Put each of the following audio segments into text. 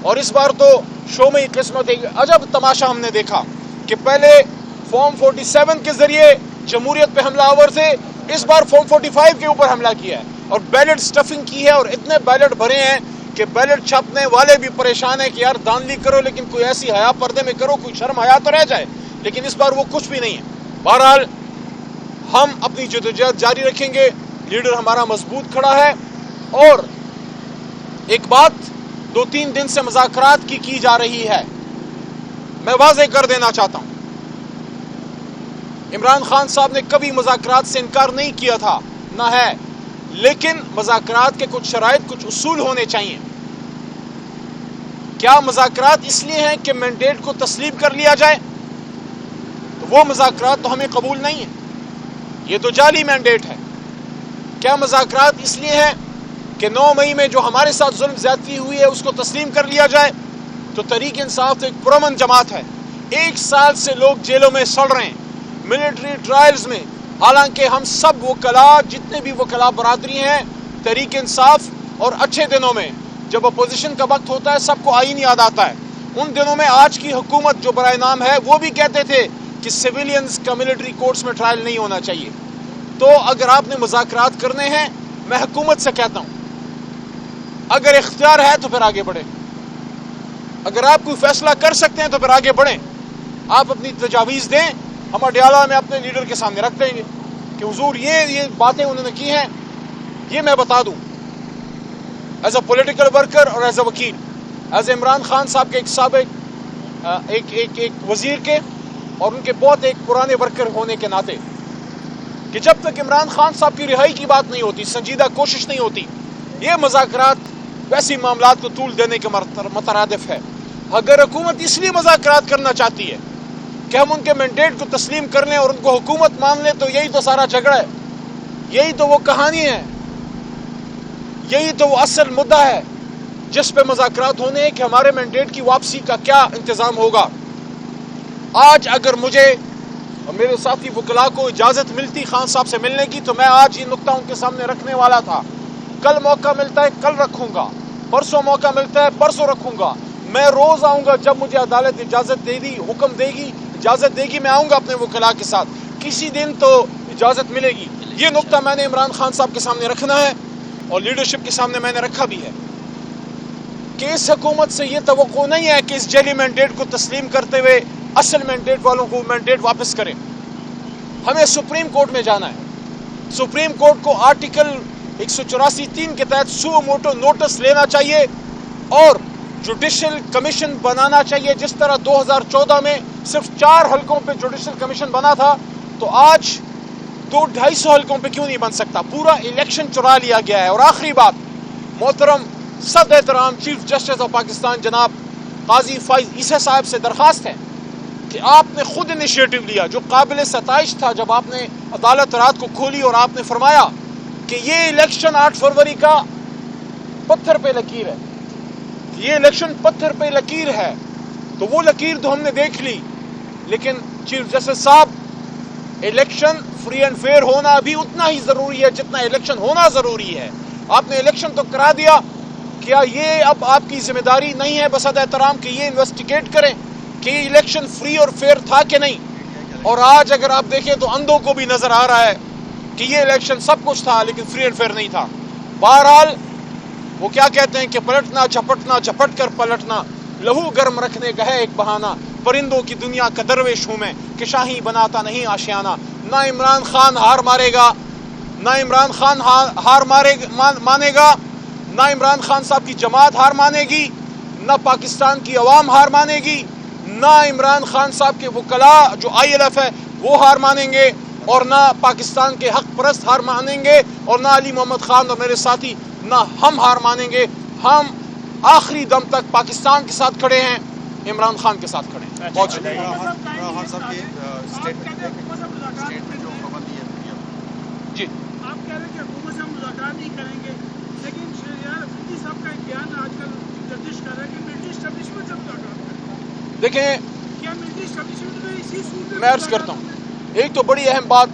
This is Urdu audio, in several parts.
اور اس بار تو شو میں قسمت ایک عجب تماشا ہم نے دیکھا کہ پہلے فارم 47 کے ذریعے جمہوریت پہ حملہ آور تھے، اس بار فارم 45 کے اوپر حملہ کیا ہے اور بیلٹ سٹفنگ کی ہے، اور اتنے بیلٹ بھرے ہیں کہ بیلٹ چھاپنے والے بھی پریشان ہیں کہ یار دھاندلی کرو لیکن کوئی ایسی حیا پردے میں کرو، کوئی شرم حیا تو رہ جائے، لیکن اس بار وہ کچھ بھی نہیں ہے۔ بہرحال ہم اپنی جدوجہد جاری رکھیں گے، لیڈر ہمارا مضبوط کھڑا ہے، اور ایک بات 2-3 دن سے مذاکرات کی جا رہی ہے، میں واضح کر دینا چاہتا ہوں، عمران خان صاحب نے کبھی مذاکرات سے انکار نہیں کیا تھا، نہ ہے، لیکن مذاکرات کے کچھ شرائط، کچھ اصول ہونے چاہیے۔ کیا مذاکرات اس لیے ہیں کہ مینڈیٹ کو تسلیم کر لیا جائے؟ تو وہ مذاکرات تو ہمیں قبول نہیں ہے، یہ تو جعلی مینڈیٹ ہے۔ کیا مذاکرات اس لیے ہیں کہ 9 مئی میں جو ہمارے ساتھ ظلم زیادتی ہوئی ہے اس کو تسلیم کر لیا جائے؟ تو تحریک انصاف تو ایک پرامن جماعت ہے، 1 سال سے لوگ جیلوں میں سڑ رہے ہیں، ملٹری ٹرائلز میں، حالانکہ ہم سب وکلاء، جتنے بھی وکلاء برادری ہیں، تحریک انصاف، اور اچھے دنوں میں جب اپوزیشن کا وقت ہوتا ہے سب کو آئین یاد آتا ہے، ان دنوں میں آج کی حکومت جو برائے نام ہے وہ بھی کہتے تھے کہ سویلینز کا ملٹری کورٹس میں ٹرائل نہیں ہونا چاہیے۔ تو اگر آپ نے مذاکرات کرنے ہیں، میں حکومت سے کہتا ہوں اگر اختیار ہے تو پھر آگے بڑھیں، اگر آپ کوئی فیصلہ کر سکتے ہیں تو پھر آگے بڑھیں، آپ اپنی تجاویز دیں، ہم اڈیالہ میں اپنے لیڈر کے سامنے رکھ دیں گے کہ حضور یہ باتیں انہوں نے کی ہیں، یہ میں بتا دوں ایز اے پولیٹیکل ورکر اور ایز اے وکیل، ایز اے عمران خان صاحب کے ایک سابق ایک وزیر کے اور ان کے بہت ایک پرانے ورکر ہونے کے ناطے، کہ جب تک عمران خان صاحب کی رہائی کی بات نہیں ہوتی، سنجیدہ کوشش نہیں ہوتی، یہ مذاکرات ویسی معاملات کو طول دینے کے مترادف ہے۔ اگر حکومت اس لیے مذاکرات کرنا چاہتی ہے کہ ہم ان کے مینڈیٹ کو تسلیم کر لیں اور ان کو حکومت مان لیں، تو یہی تو سارا جھگڑا ہے، یہی تو وہ کہانی ہے، یہی تو وہ اصل مدعا ہے جس پہ مذاکرات ہونے ہیں کہ ہمارے مینڈیٹ کی واپسی کا کیا انتظام ہوگا۔ آج اگر مجھے اور میرے ساتھی وکلاء کو اجازت ملتی خان صاحب سے ملنے کی تو میں آج یہ نقطہ ان کے سامنے رکھنے والا تھا، کل موقع ملتا ہے کل رکھوں گا، پرسوں موقع ملتا ہے پرسوں رکھوں گا، میں روز آؤں گا، جب مجھے عدالت اجازت دے دی، حکم دے گی، اجازت دے گی، میں آؤں گا اپنے وکلاء کے ساتھ، کسی دن تو اجازت ملے گی۔ یہ نقطہ میں نے عمران خان صاحب کے سامنے رکھنا ہے اور لیڈرشپ کے سامنے میں نے رکھا بھی ہے کہ اس حکومت سے یہ توقع نہیں ہے کہ اس جعلی مینڈیٹ کو تسلیم کرتے ہوئے اصل مینڈیٹ والوں کو مینڈیٹ واپس کریں۔ ہمیں سپریم کورٹ میں جانا ہے، سپریم کورٹ کو آرٹیکل 184(3) کے تحت سو موٹو نوٹس لینا چاہیے اور جوڈیشل کمیشن بنانا چاہیے، جس طرح 2014 میں صرف 4 حلقوں پہ جوڈیشل کمیشن بنا تھا، تو آج 200-250 حلقوں پہ کیوں نہیں بن سکتا؟ پورا الیکشن چرا لیا گیا ہے۔ اور آخری بات، محترم صد احترام چیف جسٹس آف پاکستان جناب قاضی فائز عیسی صاحب سے درخواست ہے کہ آپ نے خود انیشیٹو لیا، جو قابل ستائش تھا، جب آپ نے عدالت رات کو کھولی اور آپ نے فرمایا کہ یہ الیکشن 8 فروری کا پتھر پہ لکیر ہے، یہ الیکشن پتھر پہ لکیر ہے، تو وہ لکیر تو ہم نے دیکھ لی، لیکن چیف جسٹس صاحب، الیکشن فری اینڈ فیئر ہونا بھی اتنا ہی ضروری ہے جتنا الیکشن ہونا ضروری ہے۔ آپ نے الیکشن تو کرا دیا، کیا یہ اب آپ کی ذمہ داری نہیں ہے بصد احترام کہ یہ انویسٹیگیٹ کریں کہ یہ الیکشن فری اور فیئر تھا کہ نہیں؟ اور آج اگر آپ دیکھیں تو اندھوں کو بھی نظر آ رہا ہے کہ یہ الیکشن سب کچھ تھا لیکن فری اینڈ فیئر نہیں تھا۔ بہرحال وہ کیا کہتے ہیں کہ پلٹنا جھپٹنا جھپٹ کر پلٹنا، لہو گرم رکھنے کا ہے ایک بہانہ، پرندوں کی دنیا کا درویش ہوں میں کہ شاہی بناتا نہیں آشیانہ۔ نہ عمران خان ہار مارے گا، نہ عمران خان ہار مانے گا، نہ عمران خان صاحب کی جماعت ہار مانے گی، نہ پاکستان کی عوام ہار مانے گی، نہ عمران خان صاحب کے وکلاء جو ILF ہے وہ ہار مانیں گے، اور نہ پاکستان کے حق پرست ہار مانیں گے، اور نہ علی محمد خان اور میرے ساتھی، نہ ہم ہار مانیں گے۔ ہم آخری دم تک پاکستان کے ساتھ کھڑے ہیں، عمران خان کے ساتھ کھڑے ہیں۔ بہت شکریہ۔ جی، آپ کہہ رہے ہیں کہ حکومت سے ہم مذاکرات نہیں کریں گے، لیکن شہریار افریدی صاحب کا ایک بیان آج کل گردش کر رہا ہے کہ ملٹری اسٹیبلشمنٹ سے مذاکرات کریں۔ دیکھیں، کیا ملٹری اسٹیبلشمنٹ میں اسی صورت میں میں عرض کرتا ہوں، ایک تو بڑی اہم بات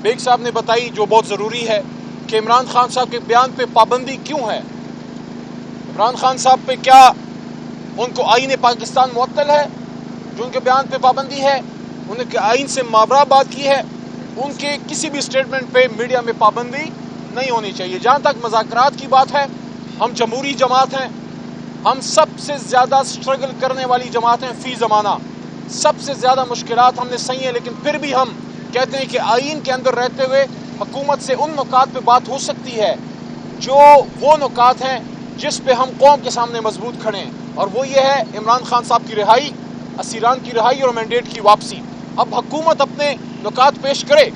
بیگ صاحب نے بتائی جو بہت ضروری ہے کہ عمران خان صاحب کے بیان پہ پابندی کیوں ہے، عمران خان صاحب پہ کیا ان کو آئین پاکستان معطل ہے، جو ان کے بیان پہ پابندی ہے، ان کے آئین سے مابرہ بات کی ہے، ان کے کسی بھی اسٹیٹمنٹ پہ میڈیا میں پابندی نہیں ہونی چاہیے۔ جہاں تک مذاکرات کی بات ہے، ہم جمہوری جماعت ہیں، ہم سب سے زیادہ سٹرگل کرنے والی جماعت ہیں فی زمانہ، سب سے زیادہ مشکلات ہم نے سہی ہیں، لیکن پھر بھی ہم کہتے ہیں کہ آئین کے اندر رہتے ہوئے حکومت سے ان نکات پہ بات ہو سکتی ہے جو وہ نکات ہیں جس پہ ہم قوم کے سامنے مضبوط کھڑے ہیں، اور وہ یہ ہے عمران خان صاحب کی رہائی، اسیران کی رہائی اور مینڈیٹ کی واپسی۔ اب حکومت اپنے نکات پیش کرے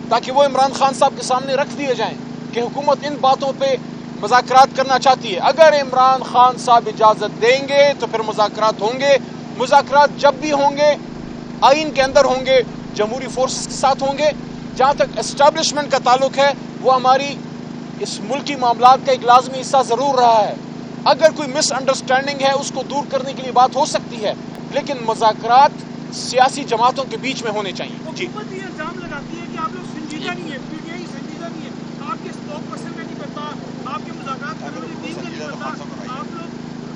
تاکہ وہ عمران خان صاحب کے سامنے رکھ دیے جائیں کہ حکومت ان باتوں پہ مذاکرات کرنا چاہتی ہے۔ اگر عمران خان صاحب اجازت دیں گے تو پھر مذاکرات ہوں گے۔ مذاکرات جب بھی ہوں گے آئین کے اندر ہوں گے، جمہوری فورسز کے ساتھ ہوں گے۔ جہاں تک اسٹیبلشمنٹ کا تعلق ہے، وہ ہماری اس ملکی معاملات کا ایک لازمی حصہ ضرور رہا ہے۔ اگر کوئی مس انڈرسٹینڈنگ ہے اس کو دور کرنے کے لیے بات ہو سکتی ہے، لیکن مذاکرات سیاسی جماعتوں کے بیچ میں ہونے چاہیے۔ حکومت یہ الزام لگاتی ہے کہ آپ لوگ سنجیدہ نہیں ہے، پی ٹی آئی سنجیدہ نہیں ہے، آپ کے اسپوک پرسن کا نہیں پتا، آپ کے مذاکرات کرنے والی ٹیم کا نہیں پتا، آپ لوگ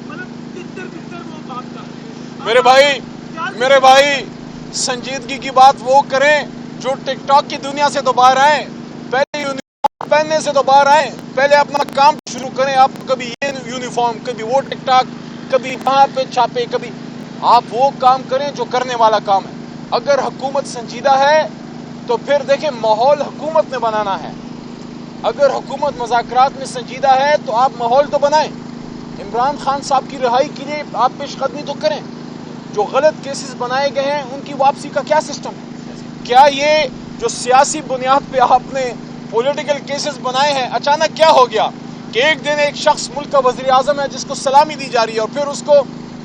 مطلب بہتر وہ بات کر رہے ہیں۔ میرے بھائی سنجیدگی کی بات وہ کریں جو ٹک ٹاک کی دنیا سے تو باہر آئیں، پہلے یونیفارم پہننے سے تو باہر آئیں، پہلے اپنا کام شروع کریں۔ آپ کبھی یہ یونیفارم، کبھی وہ ٹک ٹاک، کبھی وہاں پہ چھاپے، کبھی آپ وہ کام کریں جو کرنے والا کام ہے۔ اگر حکومت سنجیدہ ہے تو پھر دیکھیں ماحول حکومت نے بنانا ہے۔ اگر حکومت مذاکرات میں سنجیدہ ہے تو آپ ماحول تو بنائیں۔ عمران خان صاحب کی رہائی کے لیے آپ پیش قدمی تو کریں۔ جو غلط کیسز بنائے گئے ہیں ان کی واپسی کا کیا سسٹم ہے؟ کیا یہ جو سیاسی بنیاد پہ آپ نے پولیٹیکل کیسز بنائے ہیں، اچانک کیا ہو گیا کہ ایک دن ایک شخص ملک کا وزیر اعظم ہے جس کو سلامی دی جا رہی ہے اور پھر اس کو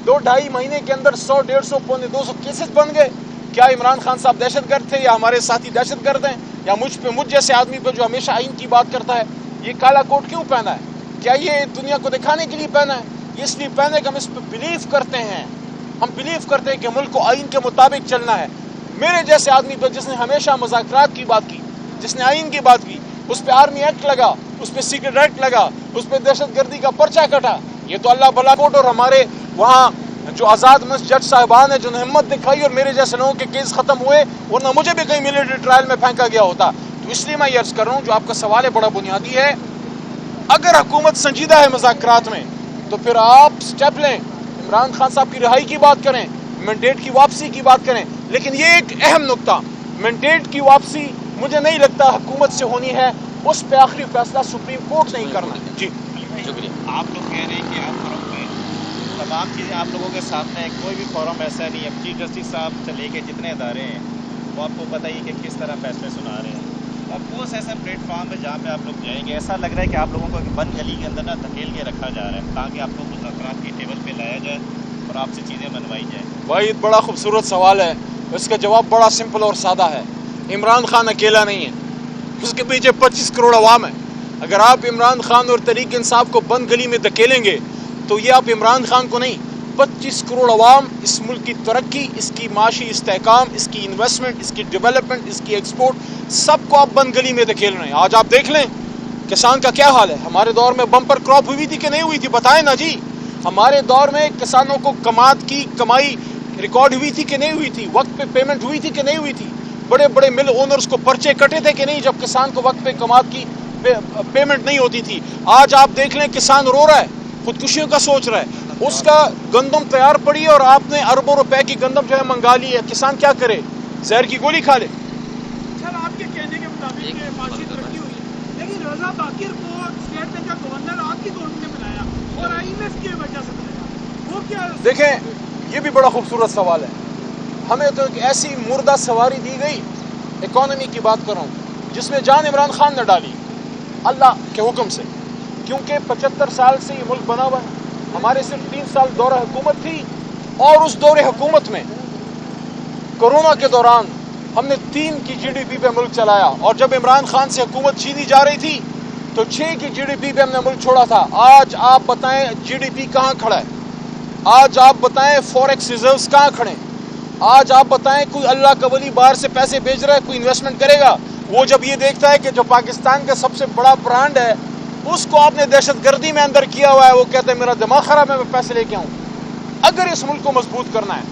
2-2.5 مہینے کے اندر 100, 150, 200 کیسز بن گئے؟ کیا عمران خان صاحب دہشت گرد تھے یا ہمارے ساتھی دہشت گرد ہیں یا مجھ جیسے آدمی پہ جو ہمیشہ آئین کی بات کرتا ہے یہ کالا کوٹ کیوں پہنا ہے؟ کیا یہ دنیا کو دکھانے کے لیے پہنا ہے؟ اس لیے پہنے کہ ہم اس پہ بلیو کرتے ہیں۔ ہم بلیو کرتے ہیں کہ ملک کو آئین کے مطابق چلنا ہے۔ میرے جیسے آدمی پہ جس نے ہمیشہ مذاکرات کی بات کی، جس نے آئین کی بات کی، اس پہ آرمی ایکٹ لگا، اس پہ سیکرٹ ایکٹ لگا، اس پہ دہشت گردی کا پرچہ کٹا، یہ تو اللہ بھلا کوٹ اور ہمارے وہاں جو آزاد مسجد جج صاحبان ہیں جنہوں نے ہمت دکھائی اور میرے جیسے لوگوں کے کیس ختم ہوئے، ورنہ مجھے بھی کہیں ملٹری ٹرائل میں پھینکا گیا ہوتا۔ تو اس لیے میں یہ عرض کر رہا ہوں جو آپ کا سوال ہے بڑا بنیادی ہے۔ اگر حکومت سنجیدہ ہے مذاکرات میں تو پھر آپ سٹیپ لیں، عمران خان صاحب کی رہائی کی بات کریں، مینڈیٹ کی واپسی کی بات کریں۔ لیکن یہ ایک اہم نقطہ، مینڈیٹ کی واپسی مجھے نہیں لگتا حکومت سے ہونی ہے، اس پہ آخری فیصلہ سپریم کورٹ نہیں کرنا۔ جی شکریہ۔ آپ لوگ کہہ رہے ہیں کہ آپ فورم میں تمام چیزیں آپ لوگوں کے سامنے ہیں، کوئی بھی فورم ایسا نہیں ہے، چیف جسٹس صاحب سے لے کے جتنے ادارے ہیں وہ آپ کو پتہ ہی کہ کس طرح فیصلے سنا رہے ہیں۔ اب کون سا ایسا پلیٹ فارم ہے جہاں پہ آپ لوگ جائیں گے؟ ایسا لگ رہا ہے کہ آپ لوگوں کو ایک بند گلی کے اندر نہ دھکیل کے رکھا جا رہا ہے تاکہ آپ کو مذاکرات کی ٹیبل پہ لایا جائے اور آپ سے چیزیں منوائی جائیں۔ بھائی بڑا خوبصورت سوال ہے، اس کا جواب بڑا سمپل اور سادہ ہے۔ عمران خان اکیلا نہیں ہے، اس کے پیچھے 25 کروڑ عوام ہے۔ اگر آپ عمران خان اور تحریک انصاف کو بند گلی میں دھکیلیں گے تو یہ آپ عمران خان کو نہیں، 25 کروڑ عوام، اس ملک کی ترقی، اس کی معاشی استحکام، اس کی انویسٹمنٹ، اس کی ڈیولپمنٹ، اس کی ایکسپورٹ، سب کو آپ بند گلی میں دھکیل رہے ہیں۔ آج آپ دیکھ لیں کسان کا کیا حال ہے۔ ہمارے دور میں بمپر کراپ ہوئی تھی کہ نہیں ہوئی تھی؟ بتائیں نا جی۔ ہمارے دور میں کسانوں کو کماد کی کمائی ریکارڈ ہوئی تھی کہ نہیں ہوئی تھی؟ وقت پہ پیمنٹ ہوئی تھی کہ نہیں ہوئی تھی؟ بڑے بڑے مل اونرز کو پرچے کٹے تھے کہ نہیں جب کسان کو وقت پہ کماد کی پیمنٹ نہیں ہوتی تھی؟ آج آپ دیکھ لیں کسان رو رہا ہے، خودکشیوں کا سوچ رہا ہے، اس کا گندم تیار پڑی ہے اور آپ نے اربوں روپے کی گندم جو ہے منگا لی ہے۔ کسان کیا کرے؟ زہر کی گولی کھا لے۔ سر آپ کے کہنے کے مطابق معاشی ترقی ہوئی ہے، لیکن رضا باقر کو اسٹیٹ بینک کا گورنر آپ کی گورنمنٹ نے بنایا اور IMF کی وجہ سے بنایا، وہ کیا؟ دیکھیں یہ بھی بڑا خوبصورت سوال ہے۔ ہمیں تو ایک ایسی مردہ سواری دی گئی، اکانومی کی بات کر رہا ہوں، جس میں جان عمران خان نے ڈالی اللہ کے حکم سے، کیونکہ 75 سال سے یہ ملک بنا ہوا ہے۔ ہمارے صرف 3 سال دورہ حکومت تھی اور اس دور حکومت میں کورونا کے دوران ہم نے 3 کی GDP پہ ملک چلایا، اور جب عمران خان سے حکومت چھینی جا رہی تھی تو 6 کی GDP پہ ہم نے ملک چھوڑا تھا۔ آج آپ بتائیں GDP کہاں کھڑا ہے؟ آج آپ بتائیں فوریکس ریزروز کہاں کھڑے ہیں؟ آج آپ بتائیں کوئی اللہ کا ولی باہر سے پیسے بھیج رہا ہے، کوئی انویسٹمنٹ کرے گا؟ وہ جب یہ دیکھتا ہے کہ جو پاکستان کا سب سے بڑا برانڈ ہے اس کو آپ نے دہشت گردی میں اندر کیا ہوا ہے، وہ کہتا ہے میرا دماغ خراب ہے، میں پیسے لے کے آؤں۔ اگر اس ملک کو مضبوط کرنا ہے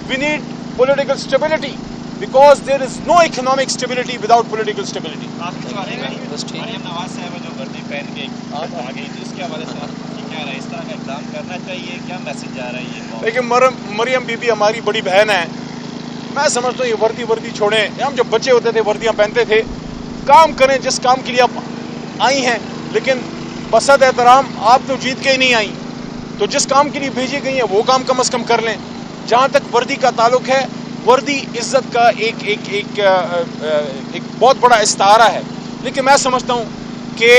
we need political stability because there is no economic stability without political stability. Maryam Nawaz صاحب جو وردی پہن کے آ گئی تھی اس کے حوالے سے کیا رہا ہے؟ اس طرح کا اقدام کرنا چاہیے؟ کیا میسج جا رہا ہے یہ؟ لیکن مریم بی بی ہماری بڑی بہن ہے. میں سمجھتا ہوں یہ وردی چھوڑیں. ہم جب بچے ہوتے تھے وردیاں پہنتے تھے. کام کریں جس کام کے لیے آپ آئی ہیں, لیکن بصد احترام آپ تو جیت کے ہی نہیں آئیں, تو جس کام کے لیے بھیجی گئی ہیں وہ کام کم از کم کر لیں. جہاں تک وردی کا تعلق ہے, وردی عزت کا ایک بہت بڑا استعارہ ہے, لیکن میں سمجھتا ہوں کہ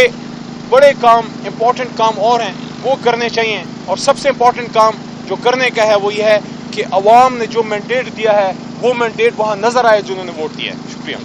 بڑے کام, امپورٹنٹ کام اور ہیں وہ کرنے چاہیے. اور سب سے امپورٹنٹ کام جو کرنے کا ہے وہ یہ ہے کہ عوام نے جو مینڈیٹ دیا ہے وہ مینڈیٹ وہاں نظر آئے جنہوں نے ووٹ دیا ہے. شکریہ.